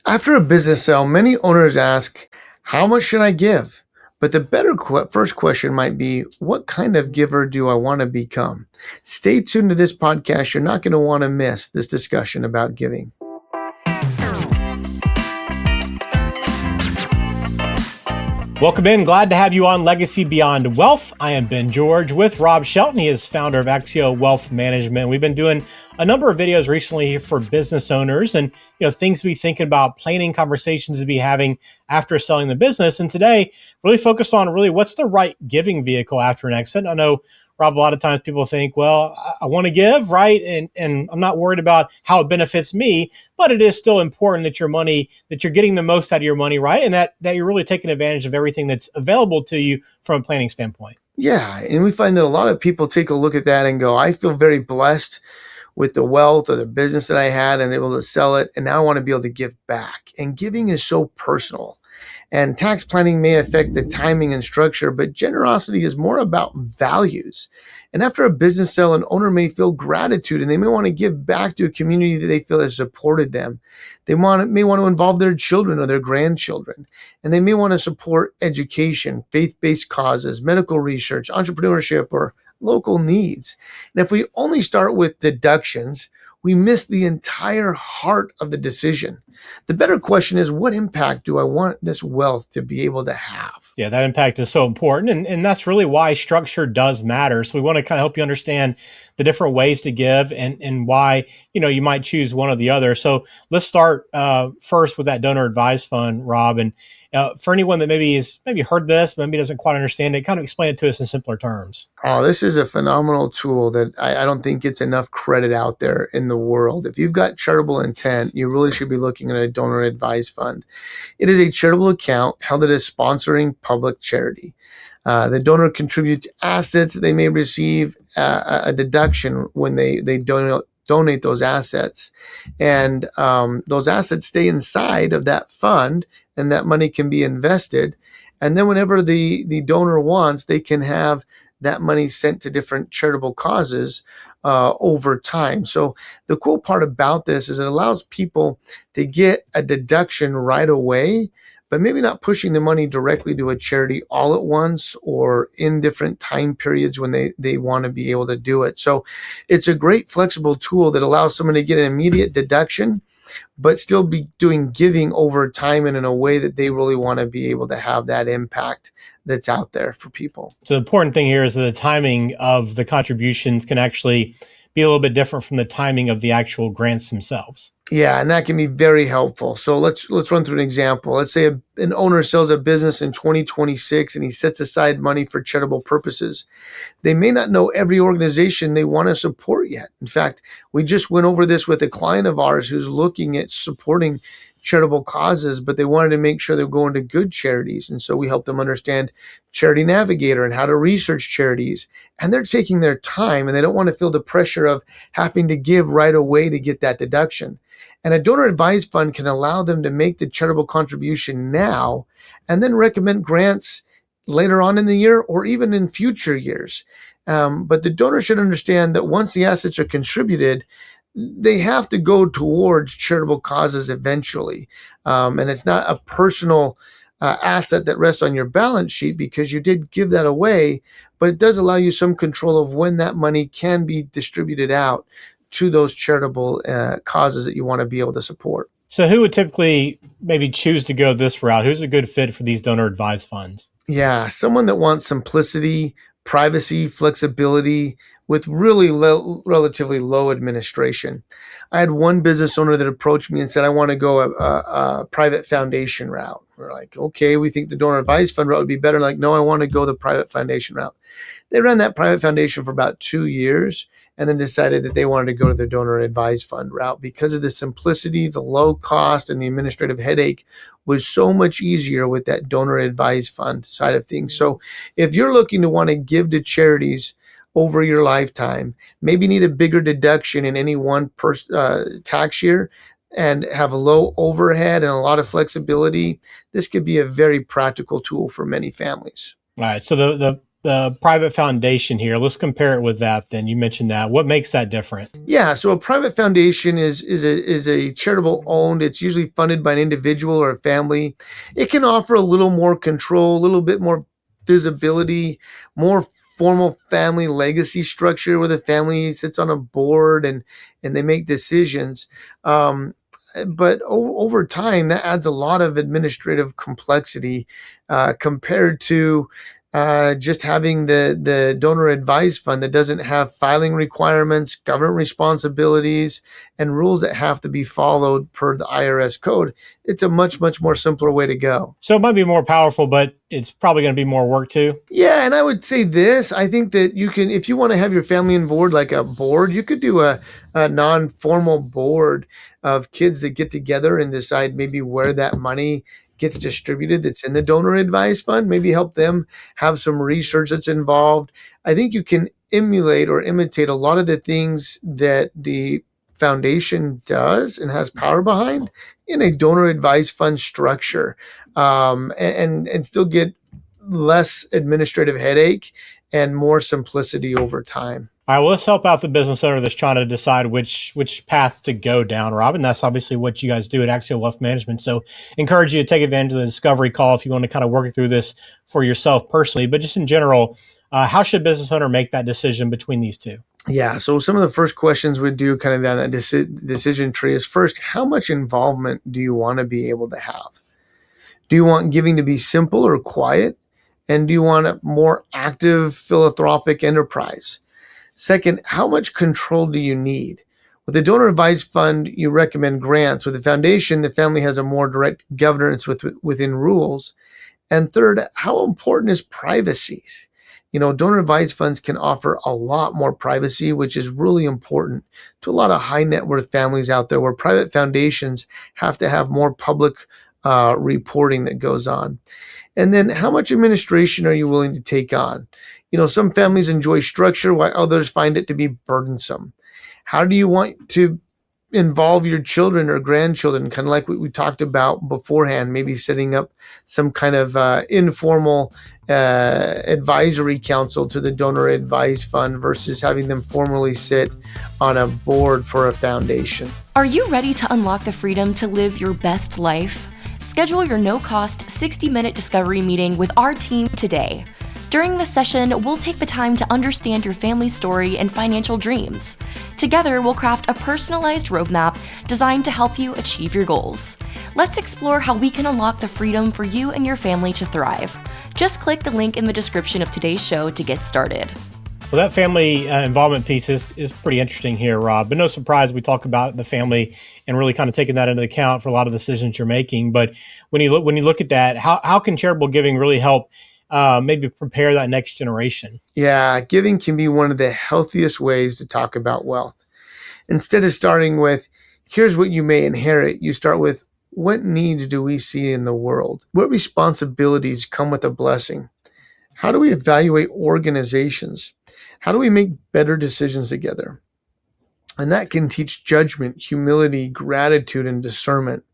After a business sale, many owners ask, how much should I give? But the better first question might be, what kind of giver do I want to become? Stay tuned to this podcast. You're not going to want to miss this discussion about giving. Welcome in. Glad to have you on Legacy Beyond Wealth. I am Ben George with Rob Shelton. He is founder of Axio Wealth Management. We've been doing a number of videos recently for business owners and things to be thinking about, planning conversations to be having after selling the business. And today, really focused on what's the right giving vehicle after an exit. I know, Rob, a lot of times people think, well, I want to give, right? And I'm not worried about how it benefits me, but it is still important that that you're getting the most out of your money, right? And that you're really taking advantage of everything that's available to you from a planning standpoint. Yeah. And we find that a lot of people take a look at that and go, I feel very blessed with the wealth or the business that I had and able to sell it. And now I want to be able to give back. And giving is so personal. And tax planning may affect the timing and structure, but generosity is more about values. And after a business sale, an owner may feel gratitude and they may want to give back to a community that they feel has supported them. They may want to involve their children or their grandchildren, and they may want to support education, faith-based causes, medical research, entrepreneurship, or local needs. And if we only start with deductions, we miss the entire heart of the decision. The better question is, what impact do I want this wealth to be able to have? Yeah, that impact is so important. And that's really why structure does matter. So we want to kind of help you understand the different ways to give and why, you might choose one or the other. So let's start first with that donor advised fund, Rob. And for anyone that maybe heard this, maybe doesn't quite understand it, kind of explain it to us in simpler terms. Oh, this is a phenomenal tool that I don't think gets enough credit out there in the world. If you've got charitable intent, you really should be looking at a donor advised fund. It is a charitable account held at a sponsoring public charity. The donor contributes assets that they may receive a deduction when they donate those assets. And those assets stay inside of that fund, and that money can be invested. And then whenever the donor wants, they can have that money sent to different charitable causes over time. So the cool part about this is it allows people to get a deduction right away, but maybe not pushing the money directly to a charity all at once or in different time periods when they want to be able to do it. So it's a great flexible tool that allows someone to get an immediate deduction, but still be doing giving over time and in a way that they really want to be able to have that impact that's out there for people. So the important thing here is that the timing of the contributions can actually be a little bit different from the timing of the actual grants themselves. Yeah, and that can be very helpful. So let's run through an example. Let's say an owner sells a business in 2026 and he sets aside money for charitable purposes. They may not know every organization they want to support yet. In fact, we just went over this with a client of ours who's looking at supporting charitable causes, but they wanted to make sure they're going to good charities. And so we helped them understand Charity Navigator and how to research charities. And they're taking their time and they don't want to feel the pressure of having to give right away to get that deduction. And a donor advised fund can allow them to make the charitable contribution now and then recommend grants later on in the year or even in future years. But the donor should understand that once the assets are contributed, they have to go towards charitable causes eventually. And it's not a personal asset that rests on your balance sheet because you did give that away, but it does allow you some control of when that money can be distributed out to those charitable causes that you want to be able to support. So who would typically maybe choose to go this route? Who's a good fit for these donor advised funds? Yeah, someone that wants simplicity, privacy, flexibility, with really relatively low administration. I had one business owner that approached me and said, I want to go a private foundation route. We're like, okay, we think the donor advised fund route would be better. Like, no, I want to go the private foundation route. They ran that private foundation for about 2 years and then decided that they wanted to go to the donor advised fund route because of the simplicity, the low cost, and the administrative headache was so much easier with that donor advised fund side of things. So if you're looking to want to give to charities over your lifetime, maybe need a bigger deduction in any one tax year and have a low overhead and a lot of flexibility, this could be a very practical tool for many families. All right. So the the private foundation here, let's compare it with that. Then you mentioned that. What makes that different? Yeah, so a private foundation is a charitable owned. It's usually funded by an individual or a family. It can offer a little more control, a little bit more visibility, more formal family legacy structure where the family sits on a board and they make decisions. Um, but over time, that adds a lot of administrative complexity compared to just having the donor advised fund that doesn't have filing requirements, government responsibilities, and rules that have to be followed per the IRS code. It's a much more simpler way to go. So it might be more powerful, but it's probably going to be more work too. Yeah, and I would say this. I think that you can, if you want to have your family on board, like a board, you could do a non-formal board of kids that get together and decide maybe where that money gets distributed that's in the donor advised fund, maybe help them have some research that's involved. I think you can emulate or imitate a lot of the things that the foundation does and has power behind in a donor advised fund structure, and still get less administrative headache and more simplicity over time. All right, well, let's help out the business owner that's trying to decide which path to go down, Rob. And that's obviously what you guys do at Axio Wealth Management. So encourage you to take advantage of the discovery call if you want to kind of work through this for yourself personally. But just in general, how should a business owner make that decision between these two? Yeah, so some of the first questions we do kind of down that decision tree is first, how much involvement do you want to be able to have? Do you want giving to be simple or quiet? And do you want a more active philanthropic enterprise? Second, how much control do you need? With the donor advised fund, you recommend grants. With the foundation, the family has a more direct governance within rules. And third, how important is privacy? You know, donor advised funds can offer a lot more privacy, which is really important to a lot of high net worth families out there where private foundations have to have more public reporting that goes on. And then how much administration are you willing to take on? You know, some families enjoy structure while others find it to be burdensome. How do you want to involve your children or grandchildren? Kind of like what we talked about beforehand, maybe setting up some kind of informal advisory council to the donor advised fund versus having them formally sit on a board for a foundation. Are you ready to unlock the freedom to live your best life? Schedule your no-cost 60-minute discovery meeting with our team today. During this session, we'll take the time to understand your family's story and financial dreams. Together, we'll craft a personalized roadmap designed to help you achieve your goals. Let's explore how we can unlock the freedom for you and your family to thrive. Just click the link in the description of today's show to get started. Well, that family involvement piece is pretty interesting here, Rob. But no surprise, we talk about the family and really kind of taking that into account for a lot of decisions you're making. But when you look at that, how can charitable giving really help maybe prepare that next generation? Yeah, giving can be one of the healthiest ways to talk about wealth. Instead of starting with, here's what you may inherit, you start with, what needs do we see in the world? What responsibilities come with a blessing? How do we evaluate organizations? How do we make better decisions together? And that can teach judgment, humility, gratitude, and discernment.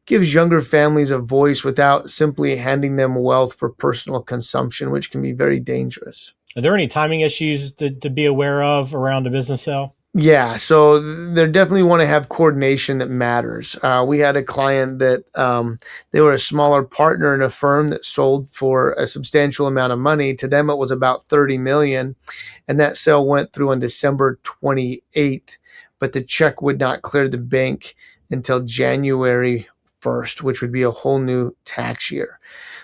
Gives younger families a voice without simply handing them wealth for personal consumption, which can be very dangerous. Are there any timing issues to be aware of around a business sale? Yeah, so they definitely want to have coordination that matters. We had a client that they were a smaller partner in a firm that sold for a substantial amount of money. To them, it was about $30 million, and that sale went through on December 28th, but the check would not clear the bank until January 1st, which would be a whole new tax year.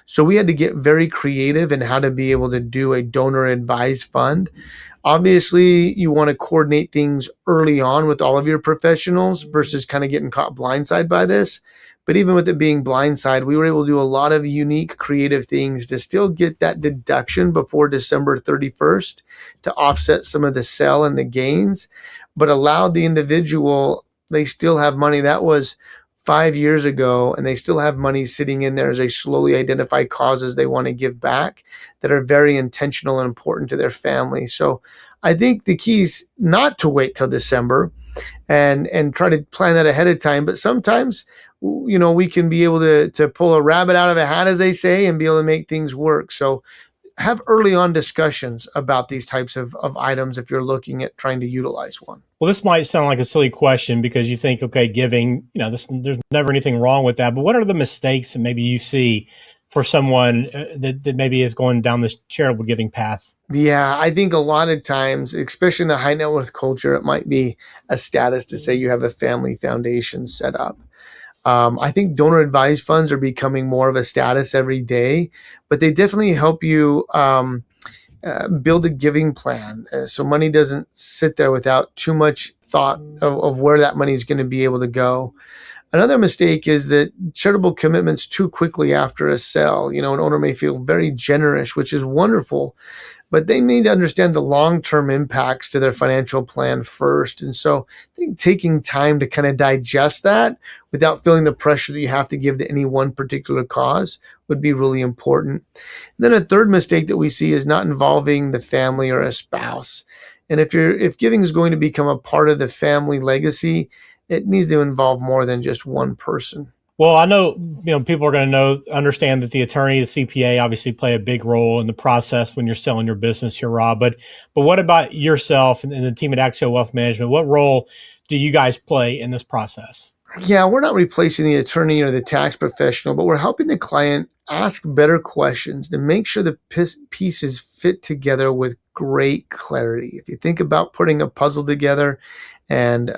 So we had to get very creative in how to be able to do a donor advised fund. Obviously, you want to coordinate things early on with all of your professionals versus kind of getting caught blindside by this. But even with it being blindside, we were able to do a lot of unique, creative things to still get that deduction before December 31st to offset some of the sell and the gains, but allowed the individual, they still have money. That was 5 years ago, and they still have money sitting in there as they slowly identify causes they want to give back that are very intentional and important to their family. So I think the key is not to wait till December and try to plan that ahead of time. But sometimes, you know, we can be able to pull a rabbit out of a hat, as they say, and be able to make things work. So have early on discussions about these types of items if you're looking at trying to utilize one. Well, this might sound like a silly question because you think, okay, giving, there's never anything wrong with that. But what are the mistakes that maybe you see for someone that maybe is going down this charitable giving path? Yeah, I think a lot of times, especially in the high net worth culture, it might be a status to say you have a family foundation set up. I think donor advised funds are becoming more of a status every day, but they definitely help you build a giving plan, so money doesn't sit there without too much thought of where that money is going to be able to go. Another mistake is that charitable commitments too quickly after a sale. An owner may feel very generous, which is wonderful, but they need to understand the long-term impacts to their financial plan first. And so I think taking time to kind of digest that without feeling the pressure that you have to give to any one particular cause would be really important. And then a third mistake that we see is not involving the family or a spouse. And if giving is going to become a part of the family legacy, it needs to involve more than just one person. Well, I know, people are going to understand that the attorney, the CPA obviously play a big role in the process when you're selling your business here, Rob. But what about yourself and the team at Axio Wealth Management? What role do you guys play in this process? Yeah, we're not replacing the attorney or the tax professional, but we're helping the client ask better questions to make sure the pieces fit together with great clarity. If you think about putting a puzzle together and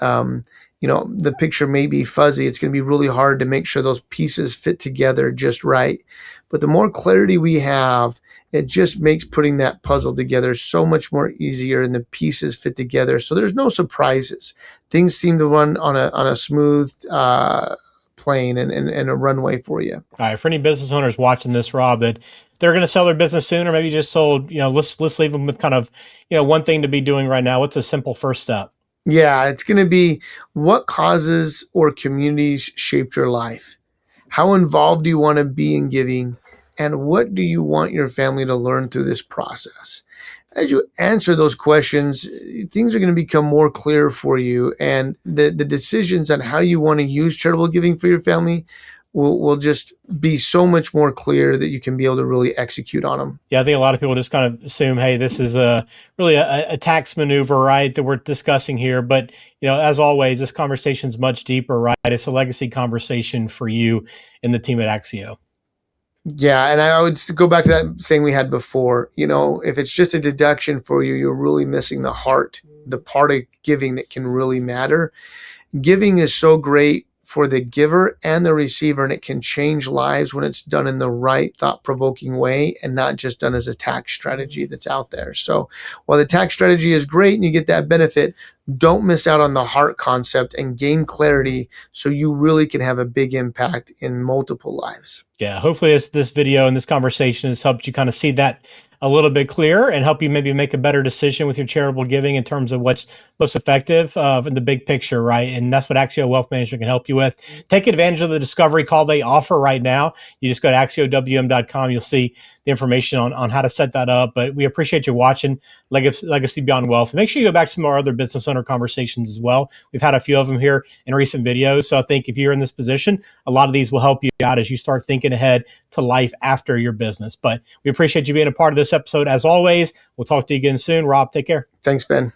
the picture may be fuzzy, it's going to be really hard to make sure those pieces fit together just right. But the more clarity we have, it just makes putting that puzzle together so much more easier and the pieces fit together. So there's no surprises. Things seem to run on a smooth plane and a runway for you. All right. For any business owners watching this, Rob, that they're going to sell their business soon, or maybe just sold, let's leave them with kind of, one thing to be doing right now. What's a simple first step? Yeah, it's going to be what causes or communities shaped your life? How involved do you want to be in giving? And what do you want your family to learn through this process? As you answer those questions, things are going to become more clear for you. And the decisions on how you want to use charitable giving for your family will just be so much more clear that you can be able to really execute on them. Yeah, I think a lot of people just kind of assume, hey, this is really a tax maneuver, right, that we're discussing here. But, as always, this conversation is much deeper, right? It's a legacy conversation for you and the team at Axio. Yeah, and I would go back to that saying we had before. If it's just a deduction for you, you're really missing the heart, the part of giving that can really matter. Giving is so great for the giver and the receiver, and it can change lives when it's done in the right, thought-provoking way and not just done as a tax strategy that's out there. So while the tax strategy is great and you get that benefit, don't miss out on the heart concept and gain clarity so you really can have a big impact in multiple lives. Yeah, hopefully this video and this conversation has helped you kind of see that a little bit clearer and help you maybe make a better decision with your charitable giving in terms of what's most effective in the big picture, right? And that's what Axio Wealth Management can help you with. Take advantage of the discovery call they offer right now. You just go to axiowm.com. You'll see the information on how to set that up. But we appreciate you watching Legacy Beyond Wealth. Make sure you go back to some of our other business owner conversations as well. We've had a few of them here in recent videos. So I think if you're in this position, a lot of these will help you out as you start thinking ahead to life after your business. But we appreciate you being a part of this episode. As always, we'll talk to you again soon. Rob, take care. Thanks, Ben.